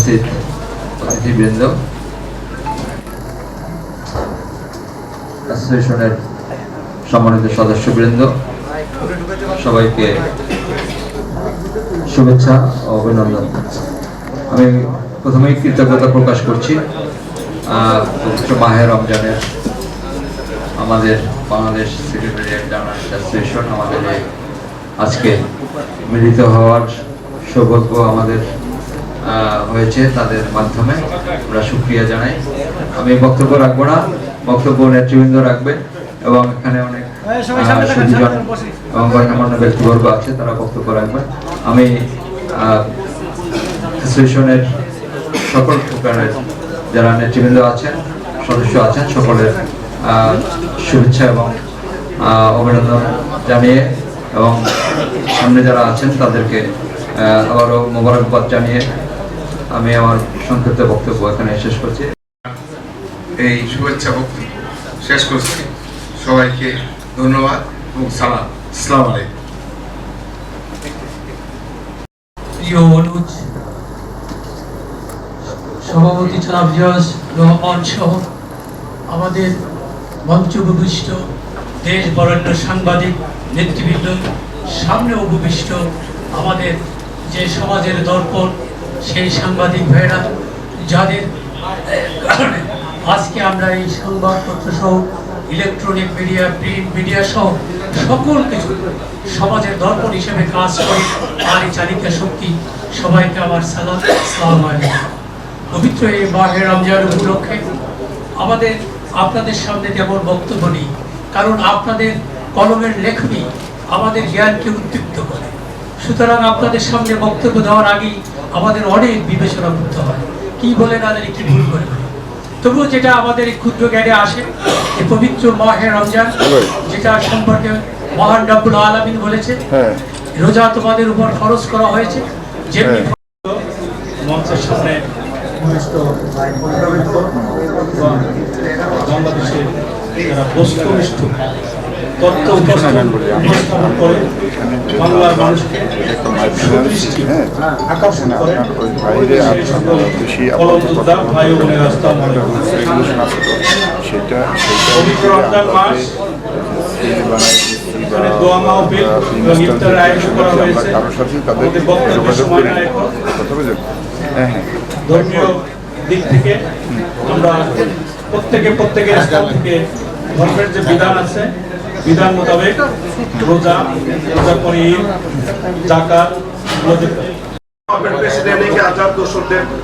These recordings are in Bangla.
উপস্থিত অতিথিবৃন্দ, অ্যাসোসিয়েশনের সম্মানিত সদস্যবৃন্দ, সবাইকে শুভেচ্ছা ও অভিনন্দন। আমি প্রথমেই কৃতজ্ঞতা প্রকাশ করছি পবিত্র মাহে রমজানের আমাদের বাংলাদেশ সেক্রেটারিয়েট জার্নালিস্ট অ্যাসোসিয়েশন আমাদের আজকে মিলিত হওয়ার সৌভাগ্য আমাদের হয়েছে, তাদের মাধ্যমে আমরা শুকরিয়া জানাই। আমি বক্তব্য রাখবো না, বক্তব্য নেতৃবৃন্দ রাখবে এবং এখানে অনেক সুবিজন এবং গণ্যমান্য ব্যক্তিবর্গ আছে, তারা বক্তব্য রাখবে। আমি অ্যাসোসিয়েশনের সকল প্রকারের যারা নেতৃবৃন্দ আছেন, সদস্য আছেন, সকলের শুভেচ্ছা এবং অভিনন্দন জানিয়ে এবং সামনে যারা আছেন তাদেরকে আবারও মোবারকবাদ জানিয়ে আমি আমার সংক্ষিপ্ত বক্তব্য এখানে শেষ করছি। এই শুভেচ্ছা বক্তব্য শেষ করছি। সবাইকে ধন্যবাদ এবং সালাম। আসসালামু আলাইকুম। প্রিয় অনুজ সভাপতি জনাব জিয়াস রহমান সহ আমাদের মঞ্চ উপবিষ্ট দেশ বরেণ্য সাংবাদিক নেতৃবৃন্দ, সামনে উপবিষ্ট আমাদের যে সমাজের দর্পণ সেই সাংবাদিক ভাইরা, যাদের কারণে আজকে আমরা এই সংবাদপত্র সহ ইলেকট্রনিক মিডিয়া, প্রিন্ট মিডিয়া সহ সকল কিছু সমাজের দর্পণ হিসেবে কাজ করে, আর এই চালিকা শক্তি, সবাইকে আমার সালাম, আসসালামু আলাইকুম। পবিত্র এই মাহে রমজান উপলক্ষে আমাদের আপনাদের সামনে যেমন বক্তব্য নেই, কারণ আপনাদের কলমের লেখনী আমাদের জ্ঞানকে উদ্দীপ্ত করে। সুতরাং আপনাদের সামনে বক্তব্য দেওয়ার আগেই আমাদের অনেক বিবেচনা করতে হয়, কি বলে না জানি, কি ভুল করে। তবুও যেটা আমাদের এই ক্ষুদ্র জ্ঞানে আসে, এই পবিত্র মাহে রমজান, যেটা সম্পর্কে মহান রব্বুল আলামিন বলেছে, রোজা তোমাদের উপর ফরজ করা হয়েছে। যেমনি মঞ্চের সামনে বাংলাদেশের যারা বস্তুনিষ্ঠ তথ্য উপস্থাপন করে বাংলার মানুষকে সুদৃষ্টি আকর্ষণ করে কলমযোদ্ধা ভাই বোনের রাস্তা পবিত্র রমজান মাস, এখানে দোয়া মাহফিল এবং ইফতারের আয়োজন করা হয়েছে। আমাদের বক্তব্যের সময় না এখন ধর্মীয় দিক থেকে আমরা প্রত্যেকের স্থান থেকে ধর্মের যে বিধান আছে, বিধান মোতাবেক রোজা পরে ঈদ, যাকাত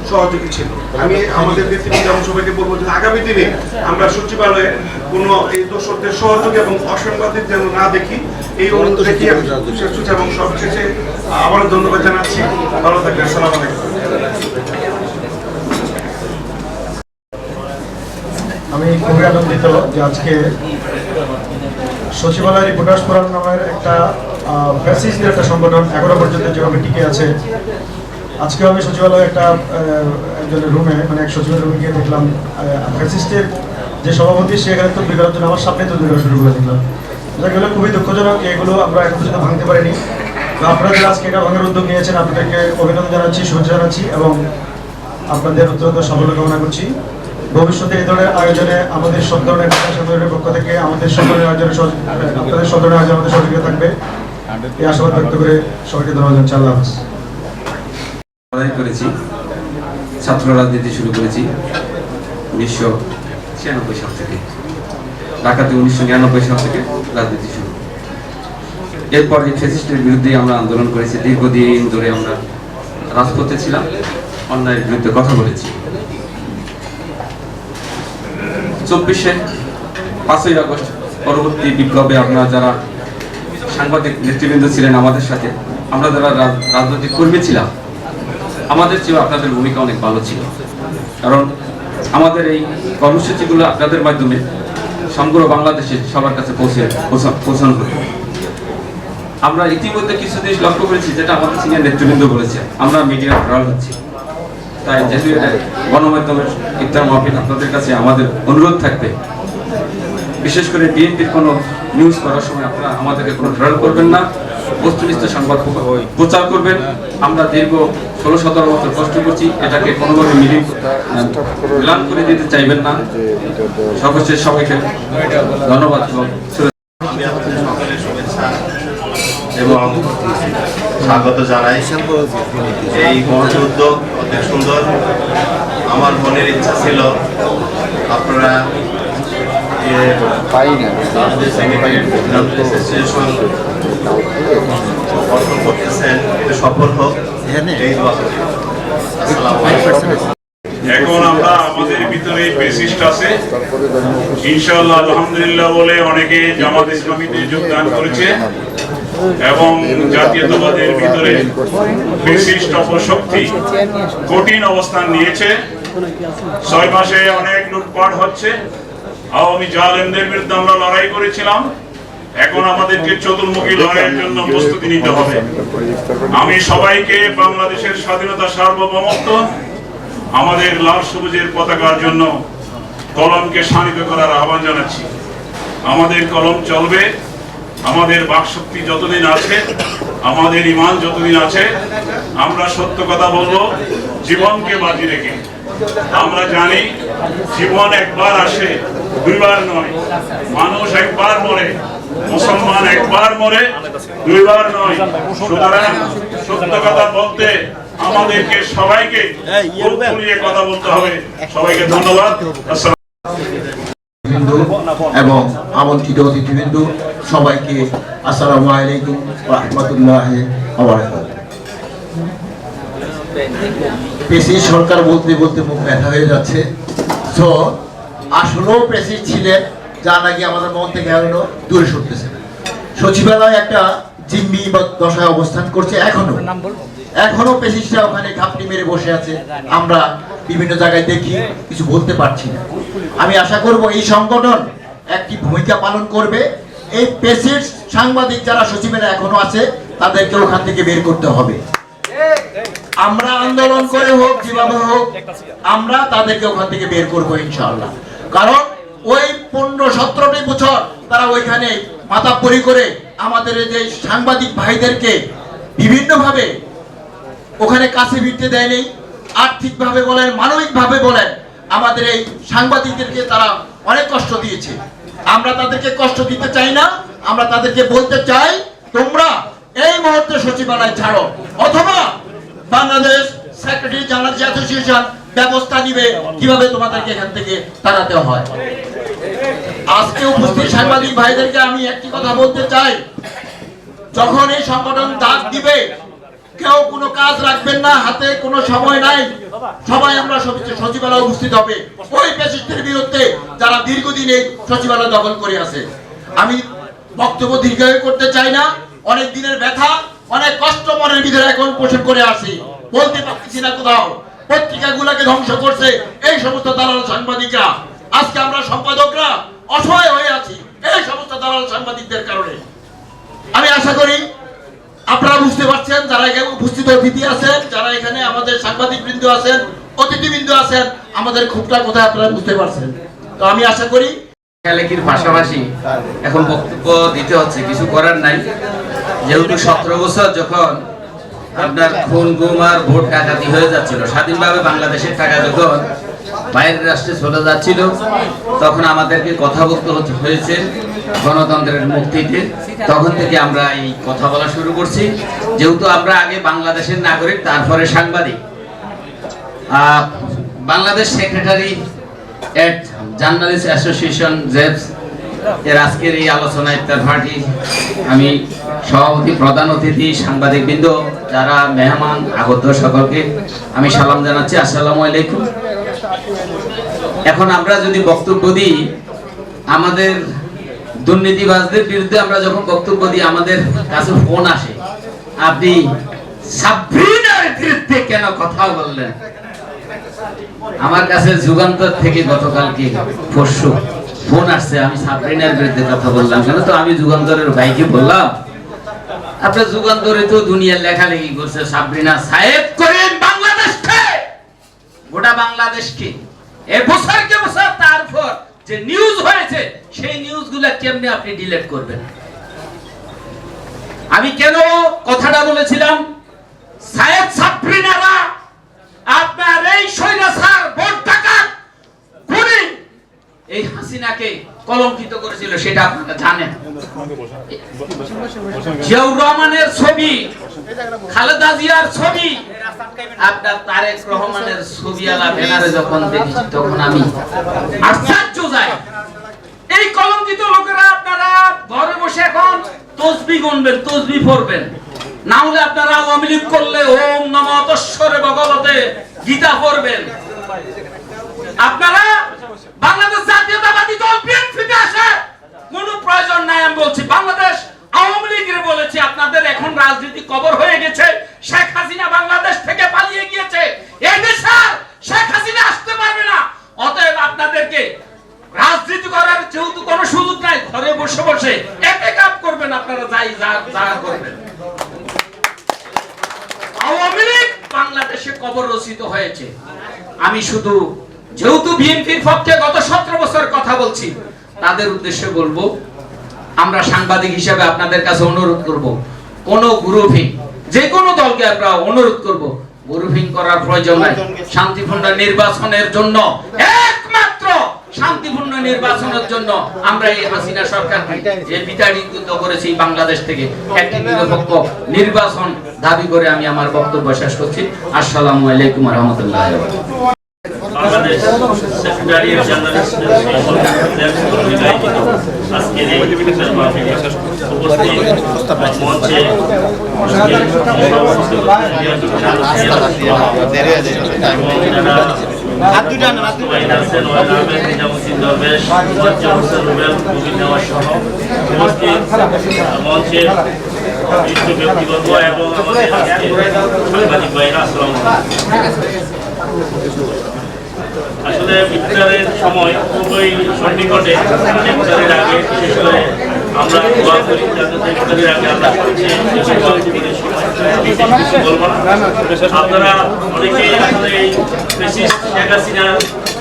সহযোগী ছিল। আমি আমাদের নেতৃবৃন্দ সবাইকে বলবো যে আগামী দিনে আমরা সচিবালয়ে কোনো এই দোষরদের সহযোগী এবং অসাংবাদিক যেন না দেখি, এই অনুরোধ দেখি এবং সবশেষে আবার ধন্যবাদ জানাচ্ছি। ভালো থাকবেন। আসসালামু আলাইকুম। আমি খুবই আনন্দিত যে আজকে সচিবালয় রিপোর্টার্স ফোরাম নামের একটা ফ্যাসিস্টের একটা সংগঠন এখনো পর্যন্ত যেভাবে টিকে আছে, আজকেও আমি সচিবালয়ে একটা একজনের রুমে, মানে এক সচিবের রুমে গিয়ে দেখলাম ফ্যাসিস্টের যে সভাপতি সেখানে তো বিগত জন্য আমার সামনে তো দুর্গা শুরু করে দেখলাম। যেগুলো খুবই দুঃখজনক, এগুলো আমরা এখন পর্যন্ত ভাঙতে পারিনি। তো আপনারা যারা আজকে এটা ভাঙার উদ্যোগ নিয়েছেন, আপনাদেরকে অভিনন্দন জানাচ্ছি, শুভেচ্ছা জানাচ্ছি এবং আপনাদের অত্যন্ত সাফল্য কামনা করছি। ভবিষ্যতে এই ধরনের আয়োজনে আমাদের সব ধরনের সংগঠনের পক্ষ থেকে আমাদের সকলের আয়োজনে আপনাদের সব ধরনের আয়োজনে আমাদের সহযোগিতা থাকবে, এই আশাবাদ ব্যক্ত করে সবাইকে ধন্যবাদ জানাচ্ছি। আল্লাহ হাফেজ। করেছি, ছাত্র রাজনীতি শুরু করেছি 1996 সাল থেকে, ঢাকাতে 1999 সাল থেকে রাজনীতি শুরু। এরপর এই ফ্যাসিস্টের বিরুদ্ধে আমরা আন্দোলন করেছি, দীর্ঘদিন ধরে আমরা রাজপথে ছিলাম, অন্যায়ের বিরুদ্ধে কথা বলেছি। 5ই আগস্ট পরবর্তী বিপ্লবে আপনারা যারা সাংবাদিক নেতৃবৃন্দ ছিলেন আমাদের সাথে, আমরা যারা রাজনৈতিক কর্মী ছিলাম, আমাদের চেয়েও আপনাদের ভূমিকা অনেক ভালো ছিল। কারণ আমাদের এই কর্মসূচিগুলো আপনাদের মাধ্যমে সমগ্র বাংলাদেশে সবার কাছে পৌঁছানো হতো। আমরা ইতিমধ্যে কিছু জিনিস লক্ষ্য করেছি, যেটা আমাদের সিনিয়র নেতৃবৃন্দ বলেছে, আমরা মিডিয়া ভাইরাল হচ্ছি। তাই যেহেতু এটা গণমাধ্যমের ইফতার মাহফিল, আপনাদের কাছে আমাদের অনুরোধ থাকবে, বিশেষ করে বিএনপির কোনো নিউজ করার সময় আপনারা আমাদেরকে কোনো ভাইরাল করবেন না, বস্তুনিষ্ঠ সংবাদ প্রচার করবেন। আমরা দীর্ঘ 16-17 বছর কষ্ট করছি, এটাকে কোনোভাবে মিলান করে দিতে চাইবেন না। সর্বশেষ সবাইকে ধন্যবাদ এবং আমি আপনাদের সকলের শুভেচ্ছা এবং স্বাগত জানাই। এই মহৎ উদ্যোগ অনেক সুন্দর। আমার মনের ইচ্ছা ছিল আপনারা গঠন করতেছেন, এটা সফল হোক এই দোয়া করি। আসসালামু আলাইকুম। এখন আমরা আমাদের ভিতরে পেসিস্ট আছে ইনশাআল্লাহ আলহামদুলিল্লাহ বলে অনেকে জামাত ইসলামীতে যোগদান করেছে এবং জাতীয়তাবাদের ভিতরে পেসিস্ট অপশক্তি কঠিন অবস্থান নিয়েছে। 6 মাসে অনেক লুটপাট হচ্ছে। আওয়ামী জালেমদের বিরুদ্ধে আমরা লড়াই করেছিলাম, এখন আমাদেরকে চতুর্মুখী লড়াইয়ের জন্য প্রস্তুতি নিতে হবে। আমি সবাইকে বাংলাদেশের স্বাধীনতা সার্বভৌমত্ব আমাদের লাল সবুজের পতাকার জন্য কলমকে শানিত করার আহ্বান জানাচ্ছি। আমাদের কলম চলবে, আমাদের বাকশক্তি যতদিন আছে, আমাদের ঈমান যতদিন আছে, আমরা সত্য কথা বলবো জীবনকে বাজি রেখে। আমরা জানি জীবন একবার আসে, দুইবার নয়। মানুষ একবার মরে, মুসলমান একবার মরে, দুইবার নয়। সুতরাং সত্য কথা বলতে আমাদেরকে সবাইকে বুক ফুলিয়ে কথা বলতে হবে। সবাইকে ধন্যবাদ। এবং আমন্ত্রিত অতিথিবৃন্দ সবাইকে আসসালামু আলাইকুম ওয়া রাহমাতুল্লাহি ওয়া বারাকাতুহু। পেশি সরকার বলতে বলতে মুখ ব্যথা হয়ে যাচ্ছে। তো আসলেও পেশি ছিলেন, যা নাকি আমাদের মন থেকে দূরে সরতেছে না। সচিবালয় একটা জিম্মি দশায় অবস্থান করছে এখনো পেশিসরা ওখানে ঘাপটি মেরে বসে আছে। আমরা বিভিন্ন জায়গায় দেখি, কিছু বলতে পারছি না। আমি আশা করব এই সংগঠন একটি ভূমিকা পালন করবে। এই পেশির সাংবাদিক যারা সচিবালয় এখনো আছে তাদেরকে ওখান থেকে বের করতে হবে। আমরা আন্দোলন করে হোক, যেভাবে হোক, আমরা তাদেরকে ওখান থেকে বের করবো ইনশাআল্লাহ। কারণ ওই 15-17টি বছর তারা ওইখানে মাথাপরি করে আমাদের যে সাংবাদিক ভাইদেরকে বিভিন্নভাবে ওখানে কাছে ভিড়তে দেয়নি। আর্থিকভাবে বলেন, মানবিকভাবে বলেন, আমাদের এই সাংবাদিকদেরকে তারা অনেক কষ্ট দিয়েছে। আমরা তাদেরকে কষ্ট দিতে চাই না। আমরা তাদেরকে বলতে চাই, তোমরা এই মুহূর্তে সচিবালয় ছাড়ো, অথবা বাংলাদেশ সেক্রেটারি জেনারেল অ্যাসোসিয়েশন ব্যবস্থা নিবে কিভাবে তোমাদেরকে এখান থেকে তাড়াতে হয়। আজকে উপস্থিত সাংবাদিক ভাইদেরকে আমি একটি কথা বলতে চাই, যখন এই সংগঠন ডাক দিবে কেউ কোনো কাজ রাখবেন না, হাতে কোনো সময় নাই, সবাই আমরা সচিবালয়ে উপস্থিত হবে ওই পেশিস্টের বিরুদ্ধে যারা দীর্ঘদিন এই সচিবালয় দখল করে আছে। আমি বক্তব্য দীর্ঘায়ু করতে চাই না। অনেক দিনের ব্যথা, অনেক কষ্ট মনের ভিতরে এখন পোষণ করে আসি, বলতে পারতেছি না কোথাও। পত্রিকাগুলোকে ধ্বংস করছে এই সমস্ত দালাল সাংবাদিকরা। আজকে আমরা সম্পাদকরা অসহায় হয়ে আছি এই সমস্ত দালাল সাংবাদিকদের কারণে। আমি আশা করি আপনারা বুঝতে পারছেন, যারা এখানে উপস্থিত অতিথি আছেন, যারা এখানে আমাদের সাংবাদিক বৃন্দ আছেন, অতিথিবৃন্দ আছেন, আমাদের ক্ষোভটা কোথায় আপনারা বুঝতে পারছেন। তো আমি আশা করি লেখালেখির পাশাপাশি এখন বক্তব্য দিতে হচ্ছে, কিছু করার নাই। যেহেতু 17 বছর যখন আপনার খুন গুম আর ভোট ডাকাতি হয়ে যাচ্ছিল, স্বাধীনভাবে বাংলাদেশের টাকা যখন বাইরের রাষ্ট্রে চলে যাচ্ছিল, তখন আমাদেরকে কথা বলতে হয়েছে গণতন্ত্রের মুক্তিতে। তখন থেকে আমরা এই কথা বলা শুরু করছি। যেহেতু আমরা আগে বাংলাদেশের নাগরিক, তারপরে সাংবাদিক। বাংলাদেশ সেক্রেটারি এট জার্নালিস্ট অ্যাসোসিয়েশন জেপস এর আজকের এই আলোচনা ইফতার পার্টি আমি সভাপতি, প্রধান অতিথি, সাংবাদিকবৃন্দ, যারা মেহমান আগত সকলকে আমি সালাম জানাচ্ছি, আসসালামু আলাইকুম। এখন আমরা যদি বক্তব্য দিই, আমাদের দুর্নীতিবাজদের বিরুদ্ধে আমরা যখন বক্তব্য দিই, আমাদের কাছে ফোন আসে, আপনি সাবরিনার বিরুদ্ধে কেন কথা বললেন? আমার কাছে যুগান্তর থেকে গতকালকে পরশু ফোন আসছে, আমি সাবরিনার বিরুদ্ধে কথা বললাম কেন? তো আমি যুগান্তরের ভাইকে বললাম, আপনার যুগান্তরে তো দুনিয়ার লেখালেখি করছে, সাবরিনা সাহেব করেন বাংলাদেশকে, গোটা বাংলাদেশকে বছরকে বছর, তারপর যে নিউজ হয়েছে সেই নিউজগুলো কেমনে আপনি ডিলিট করবেন? আমি কেন কথাটা বলেছিলাম, সায়েদ সাবরিনারা আপনার এই স্বৈরাচার ভোট ডাকাত খুনি এই হাসিনাকে কলঙ্কিত করেছিল, সেটা আপনারা জানেন। জিয়াউর রহমানের ছবি, খালেদা জিয়ার ছবি, আপনার তারেক রহমানের ছবি আলা ব্যানারে যখন দেখেছি তখন আমি আশ্চর্য যাই। এই কলঙ্কিত লোকেরা আপনারা ঘরে বসে এখন তসবিহ গুনবেন, তসবিহ পড়বেন, না হলে আপনারা আওয়ামী লীগ করলে ওম নমঃ তস্মরে ভগবতে গীতা পড়বেন। আপনারা বাংলাদেশ জাতীয়তাবাদী দল বিএনপিতে আসে কোনো প্রয়োজন নাই। আমি বলছি বাংলাদেশ আওয়ামী লীগের বলেছি, আপনাদের এখন রাজনীতি কবর হয়ে গেছে। শেখ হাসিনা বাংলাদেশ থেকে পালিয়ে গিয়েছে, এই দেশে শেখ হাসিনা আসতে পারবে না। অতএব আপনাদেরকে রাজনীতি করার যেহেতু কোনো সুযোগ নাই, ঘরে বসে বসে একে কাপ করবেন, আপনারা যাই যা করবেন। আওয়ামী লীগ বাংলাদেশে কবর রচিত হয়েছে। আমি শুধু যেহেতু বিএনপির পক্ষে গত 17 বছর কথা বলছি, তাদের উদ্দেশ্যে বলবো, আমরা সাংবাদিক হিসেবে আপনাদের কাছে অনুরোধ করব, কোন গ্রুপিং, যে কোনো দলকে আমরা অনুরোধ করব, গ্রুপিং করার প্রয়োজন নাই। শান্তিপূর্ণ নির্বাচনের জন্য, একমাত্র শান্তিপূর্ণ নির্বাচনের জন্য আমরা এই হাসিনা সরকারকে যে বিতাড়িত করেছি বাংলাদেশ থেকে, একটি নিরপেক্ষ নির্বাচন দাবি করে আমি আমার বক্তব্য শেষ করছি। আসসালামু আলাইকুম ওয়া রাহমাতুল্লাহি ওয়া বারাকাতুহু। বাংলাদেশ সেক্রেটারিয়েট জার্নালিস্টদের আজকের এই উপস্থিত মঞ্চে মঞ্চের ব্যক্তিবর্গ এবং আমাদের সাংবাদিক ভাইরা, আসসালামু আলাইকুম। আসলে ইফতারের সময় খুবই সন্নিকটে, ইফতারের আগে বিশেষ করে আমরা দোয়া করি, যাতে ইফতারের আগে আমরা বলবো না। আপনারা অনেকেই আসলে এই ফ্যাসিস্ট শেখ হাসিনার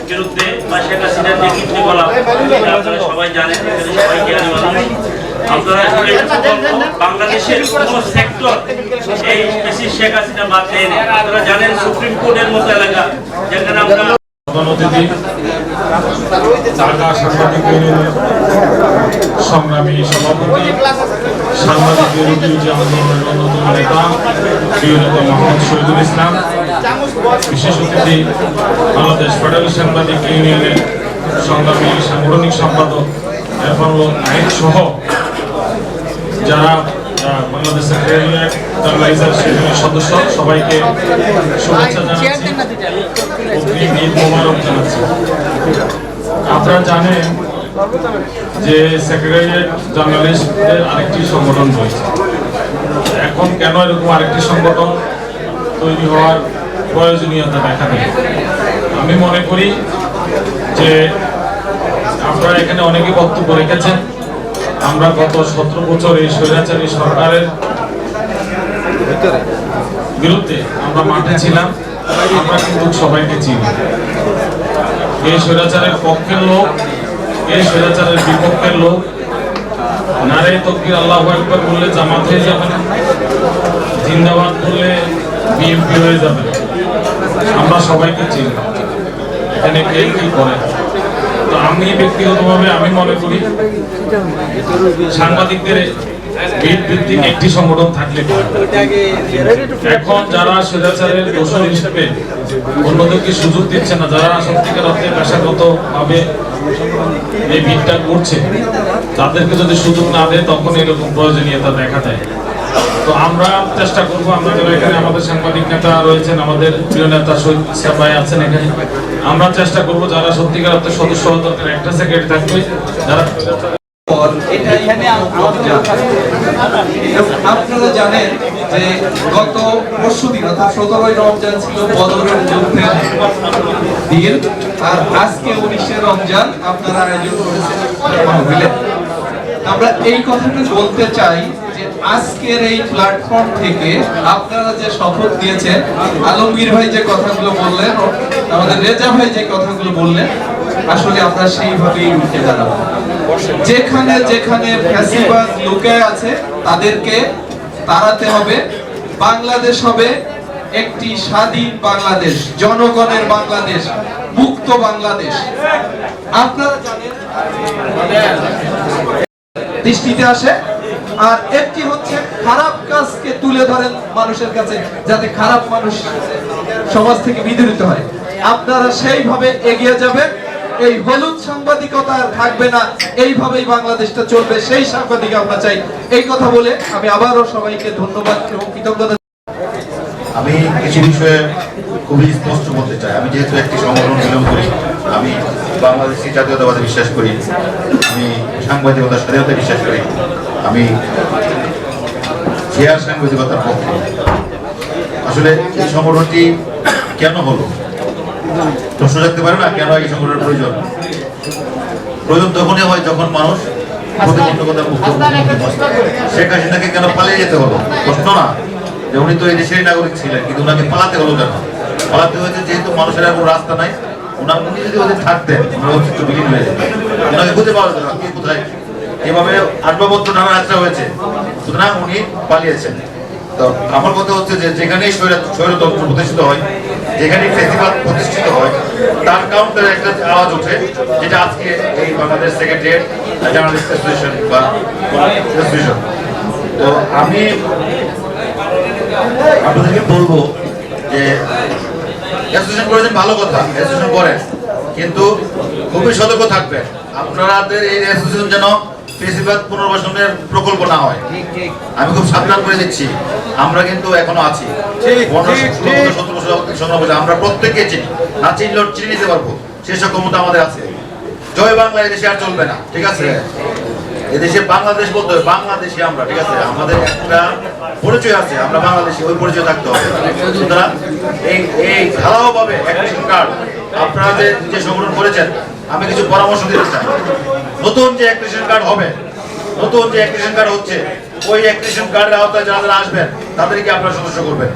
বিরুদ্ধে বা শেখ হাসিনার নেতৃত্বে বলা, আপনারা সবাই জানেন, সবাই জ্ঞানী মানুষ। আপনারা বাংলাদেশের কোন সেক্টর এই ফ্যাসিস্ট শেখ হাসিনা বাদ দেয় না। আপনারা জানেন সুপ্রিম কোর্টের মতো এলাকা যেখানে আমরা ঢাকা সাংবাদিক ইউনিয়নের সংগ্রামী সভাপতি, সাংবাদিক বিরোধী আন্দোলনের অন্যতম নেতা মোহাম্মদ শহীদুল ইসলাম, বিশেষ অতিথি বাংলাদেশ ফেডারেল সাংবাদিক ইউনিয়নের সংগ্রামী সাংগঠনিক সম্পাদক এরফান নাহিদ সহ যারা বাংলাদেশ সেক্রেটারিয়েট জার্নালিস্ট ইউনিয়নের সদস্য, সবাইকে শুভেচ্ছা জানাচ্ছি, ঈদ মোবারক জানাচ্ছি। আপনারা জানেন যে সেক্রেটারিয়েট জার্নালিস্টদের আরেকটি সংগঠন রয়েছে। এখন কেন এরকম আরেকটি সংগঠন তৈরি হওয়ার প্রয়োজনীয়তা দেখা দেয়? আমি মনে করি যে আপনারা এখানে অনেকে বক্তব্য রেখেছেন। আমরা গত 17 বছর এই স্বৈরাচারী সরকারের বিরুদ্ধে আমরা মাঠে ছিলাম। আমরা কিন্তু সবাইকে চিনি। এই স্বৈরাচারের পক্ষের লোক, এই স্বৈরাচারের বিপক্ষের লোক, নারে তাকবীর আল্লাহু আকবার বললে জামাত হয়ে যাবে না, জিন্দাবাদ বললে বিএনপি হয়ে যাবে। আমরা সবাইকে চিনি, এখানে কে কি করে। তো আমি ব্যক্তিগতভাবে আমি মনে করি সাংবাদিকদের ভিত্তিক একটি সংগঠন থাকলে, এখন যারা স্বৈরাচারের দোষর হিসেবে অন্যদেরকে সুযোগ দিচ্ছে না, যারা সত্যিকার অর্থে পেশাগত ভাবে এই ভিড়টা করছে, তাদেরকে যদি সুযোগ না দেয় তখন এরকম প্রয়োজনীয়তা দেখা দেয়। তো আমরা চেষ্টা করবো, আমরা যারা এখানে আমাদের সাংবাদিক নেতা রয়েছেন, আমাদের প্রিয় নেতা শহীদ ইসলাম ভাই আছেন এখানে, আমরা চেষ্টা করবো যারা সত্যিকার অর্থে সদস্য হওয়া দরকার, একটা সেক্রেটারি থাকবে যারা। আপনারা জানেন যে গত পরশুদিন অর্থাৎ 17ই রমজান ছিল বদরের যুদ্ধের দিন, আর আজকে 19শে রমজান আপনারা আয়োজন করেছেন। আমরা এই কথাটা বলতে চাই যে আজকের এই প্ল্যাটফর্ম থেকে আপনারা যে শপথ দিয়েছেন, আলমগীর ভাই যে কথাগুলো বললেন, আমাদের রেজা ভাই যে কথাগুলো বললেন, আসলে আমরা সেইভাবেই উঠে দাঁড়াবো। যেখানে যেখানে ফ্যাসিবাদ লুকায় আছে তাদেরকে তাড়াতে হবে। বাংলাদেশ হবে একটি স্বাধীন বাংলাদেশ, জনগণের বাংলাদেশ, মুক্ত বাংলাদেশ। আপনারা জানেন দৃষ্টিতে আসে। আর একটি হচ্ছে খারাপ কাজকে তুলে ধরেন মানুষের কাছে, যাতে খারাপ মানুষ সমাজ থেকে বিতাড়িত হয়। আপনারা সেইভাবে এগিয়ে যাবেন। এই হলুদ সাংবাদিকতা আর থাকবে না, এইভাবেই বাংলাদেশটা চলবে, সেই সাংবাদিক আমরা চাই। এই কথা বলে আমি আবারও সবাইকে ধন্যবাদ এবং কৃতজ্ঞতা। আমি কিছু বিষয়ে খুবই স্পষ্ট বলতে চাই। আমি যেহেতু একটি সংগঠন বিলম্ব করি, আমি বাংলাদেশি জাতীয়তাবাদে বিশ্বাস করি, আমি সাংবাদিকতার স্বাধীনতায় বিশ্বাস করি, আমি ফেয়ার সাংবাদিকতার পক্ষে। আসলে এই সংগঠনটি কেন হলো প্রশ্ন থাকতে পারে না, কেন এই সংগঠনের প্রয়োজন? প্রয়োজন তখনই হয় যখন মানুষ প্রতিবন্ধকতার মুক্ত। শেখ হাসিনাকে কেন পালিয়ে যেতে হলো? প্রশ্ন না যে উনি তো এই দেশেরই নাগরিক ছিলেন, কিন্তু ওনাকে পালাতে হলো কেন? পালাতে হয়েছে যেহেতু মানুষের আর কোনো রাস্তা নাই। উনি যদি ওদের থাকতেন, ওনার অস্তিত্ব বিলীন হয়ে যেত। ওনাকে খুঁজে পাওয়া যেত না, কে কোথায়। এভাবে 8 বছর নামে যাত্রা হয়েছে, সুতরাং উনি পালিয়েছেন। তো আমার কথা হচ্ছে যে যেখানেই স্বৈরতন্ত্র প্রতিষ্ঠিত হয়, যেখানেই ফেসিবাদ প্রতিষ্ঠিত হয়, তার কাউন্টারে একটা আওয়াজ ওঠে, যেটা আজকে এই বাংলাদেশ সেক্রেটারিয়েট জার্নালিস্ট অ্যাসোসিয়েশন বা অ্যাসোসিয়েশন। তো আমি আপনাদেরকে বলবো যে অ্যাসোসিয়েশন করেছেন ভালো কথা, অ্যাসোসিয়েশন করেন, কিন্তু খুবই সতর্ক থাকবেন। আপনাদের এই অ্যাসোসিয়েশন যেন ফেসিবাদ পুনর্বাসনের প্রকল্প না হয়। আমি খুব সাবধান করে দিচ্ছি, আমরা কিন্তু এখনো আছি। 15-17 বছর সংগ্রাম করছি, আমরা প্রত্যেকে চিনি, না চিনলেও চিনে নিতে পারবো, সেসব ক্ষমতা আমাদের আছে। জয় বাংলা এদেশে আর চলবে না, ঠিক আছে? এদেশে বাংলাদেশ বলতে হবে, বাংলাদেশি আমরা, ঠিক আছে? আমাদের একটা পরিচয় আছে, আমরা বাংলাদেশি, ওই পরিচয় থাকতে হবে। সুতরাং এই ঢালাওভাবে অ্যাক্টিভিশন কার্ড আপনারা যে সংগঠন করেছেন, আমি কিছু পরামর্শ দিতে চাই। নতুন যে অ্যাক্টিভিশন কার্ড হবে, নতুন যে অ্যাক্টিভিশন কার্ড হচ্ছে, ওই অ্যাক্টিভিশন কার্ডের আওতায় যারা আসবেন তাদেরকে আপনারা সদস্য করবেন।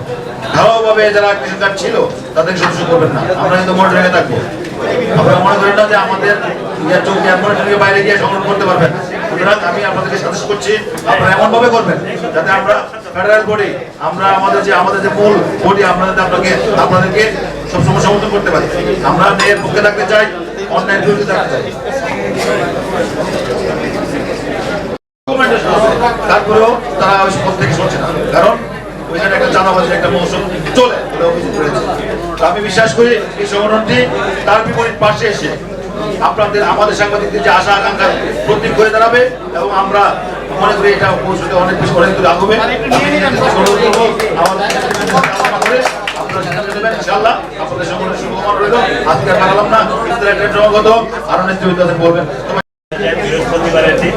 ঢালাওভাবে যারা অ্যাক্টিভিশন কার্ড ছিল তাদেরকে সদস্য করবেন না। আমরা কিন্তু মনিটরিংয়ে থাকবো। আপনারা মনে করেন না যে আমাদের মনিটরিংয়ের বাইরে গিয়ে সংগ্রহ করতে পারবেন। সুতরাং আমি আপনাদেরকে সাজেস্ট করছি, আপনারা এমনভাবে করবেন যাতে আমরা ফেডারেল বডি, আমরা আমাদের যে মূল বডি, আপনাদেরকে সবসময় সমর্থন করতে পারি। আমরা ন্যায়ের পক্ষে থাকতে চাই, অন্যায়ের বিরুদ্ধে থাকতে চাই। তারপরেও তারা ওই পথ থেকে সরছে না, কারণ ওইখানে একটা চাঁদাবাজির একটা মৌসুম চলে বলে অভিযোগ রয়েছে। আমি বিশ্বাস করি এই সংগঠনটি তার বিপরীত পাশে এসে আমাদের সাংবাদিকদের যে আশা আকাঙ্ক্ষা প্রতীক হয়ে দাঁড়াবে, এবং আমরা মনে করি এটা ভবিষ্যতে অনেক দূর আগবে। ইনশাআল্লাহ আপনাদের সংগঠনের শুভকামনা রইল। আজকে আর বাড়ালাম না, জগত আরো নেতৃত্ব বলবেন। বৃহস্পতিবারের দিন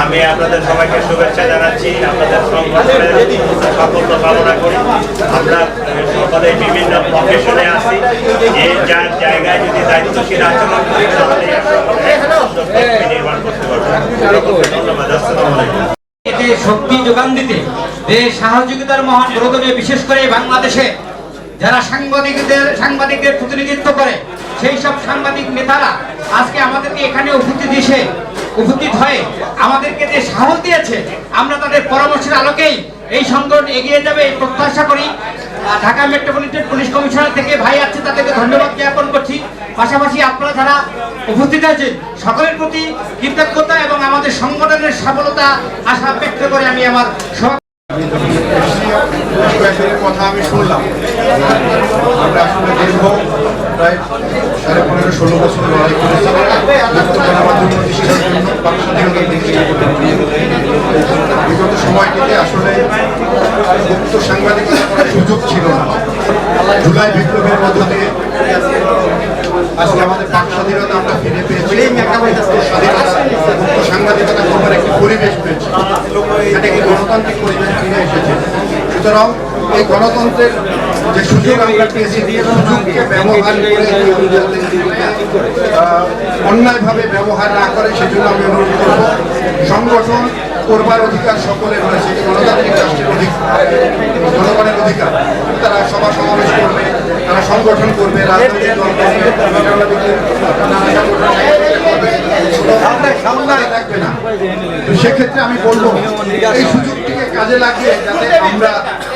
আমি আপনাদের সবাইকে শুভেচ্ছা জানাচ্ছি, আপনাদের সংগঠনের সাফল্য কামনা করি। আমরা সকলে বিভিন্ন প্রফেশনে আছি, যে যার জায়গায় যদি দায়িত্বশীল আচরণ করি তাহলে নির্মাণ করতে পারবো। ধন্যবাদ, আসসালামু আলাইকুম। এতে শক্তি যোগান দিতে দেশ সহযোগিতার মহান প্রয়োজনে, বিশেষ করে বাংলাদেশে যারা সাংবাদিকদের প্রতিনিধিত্ব করে, সেই সব সাংবাদিক নেতারা আজকে আমাদেরকে এখানে উপস্থিত হয়ে আমাদেরকে যে সাহস দিয়েছে, আমরা তাদের পরামর্শের আলোকেই এই সংগঠন এগিয়ে যাবে এই প্রত্যাশা করি। ঢাকা মেট্রোপলিটন পুলিশ কমিশনার থেকে ভাই আছে, তাদেরকে ধন্যবাদ জ্ঞাপন করছি। পাশাপাশি আপনারা যারা উপস্থিত আছেন সকলের প্রতি কৃতজ্ঞতা এবং আমাদের সংগঠনের সফলতা আশা ব্যক্ত করে আমি আমার কথা আমি শুনলাম। আমরা আসলে দীর্ঘ প্রায় 15-16 বছর লড়াই করেছি গণমাধ্যম প্রতিষ্ঠার জন্য, বাক স্বাধীনতার দিক থেকে। বিগত সময়টিতে আসলে মুক্ত সাংবাদিকতার কোনো সুযোগ ছিল না। জুলাই বিপ্লবের মধ্য দিয়ে আজকে আমাদের বাক স্বাধীনতা আমরা ফিরে পেয়েছি, মুক্ত সাংবাদিকতা করবার একটি পরিবেশ পেয়েছি, এটা কি গণতান্ত্রিক পরিবেশ ফিরে এসেছে। সুতরাং এই গণতন্ত্রের যে সুযোগ আমরা পেয়েছি, সুযোগকে ব্যবহার করে অন্যায়ভাবে ব্যবহার না করে, সেজন্য আমি অনুরোধ করব, সংগঠন করবার অধিকার সকলের রয়েছে, গণতান্ত্রিক রাষ্ট্রের অধিকার, জনগণের অধিকার। তারা সভা সমাবেশ করবে, তারা সংগঠন করবে, রাজনৈতিক দল করবে, থাকবে না। তো সেক্ষেত্রে আমি বলবো এই সুযোগটিকে কাজে লাগিয়ে যাতে আমরা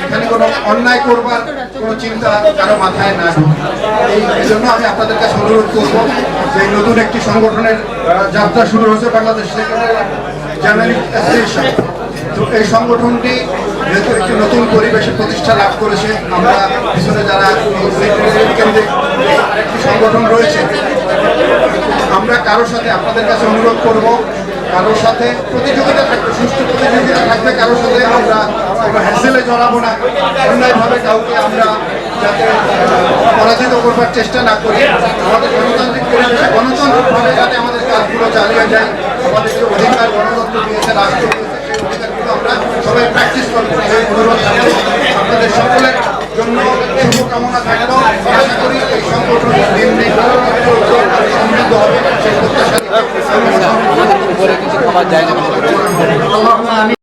এখানে কোনো অন্যায় করবার কোনো চিন্তা কারো মাথায় না ঢুকে। এই জন্য আমি আপনাদের কাছে অনুরোধ করবো যে নতুন একটি সংগঠনের যাত্রা শুরু হয়েছে বাংলাদেশ জার্নালিস্ট অ্যাসোসিয়েশন। তো এই সংগঠনটি যেহেতু একটি নতুন পরিবেশে প্রতিষ্ঠা লাভ করেছে, আমরা পিছনে যারা কেন্দ্রিক আরেকটি সংগঠন রয়েছে, আমরা কারোর সাথে আপনাদের কাছে অনুরোধ করব, কারোর সাথে প্রতিযোগিতা থাকবে, সুষ্ঠু প্রতিযোগিতা থাকবে, কারোর সাথে আমরা কোনো হ্যাসেলে জড়াবো না, অন্যায়ভাবে কাউকে আমরা যাতে পরাজিত করবার চেষ্টা না করি। আমাদের গণতান্ত্রিক পরিবেশে গণতান্ত্রিকভাবে যাতে আমাদের কাজগুলো চালিয়ে যায়, আমাদের যে অধিকার গণতন্ত্র দিয়েছে, রাষ্ট্র দিয়েছে, সেই অধিকারগুলো আমরা সবাই প্র্যাকটিস করবো। সেই অনুরোধ আপনাদের সকলের জন্য শুভকামনা থাকলো। আশা করি এই সংগঠন দিন দিন সমৃদ্ধ হবে সেই প্রত্যাশা। আমি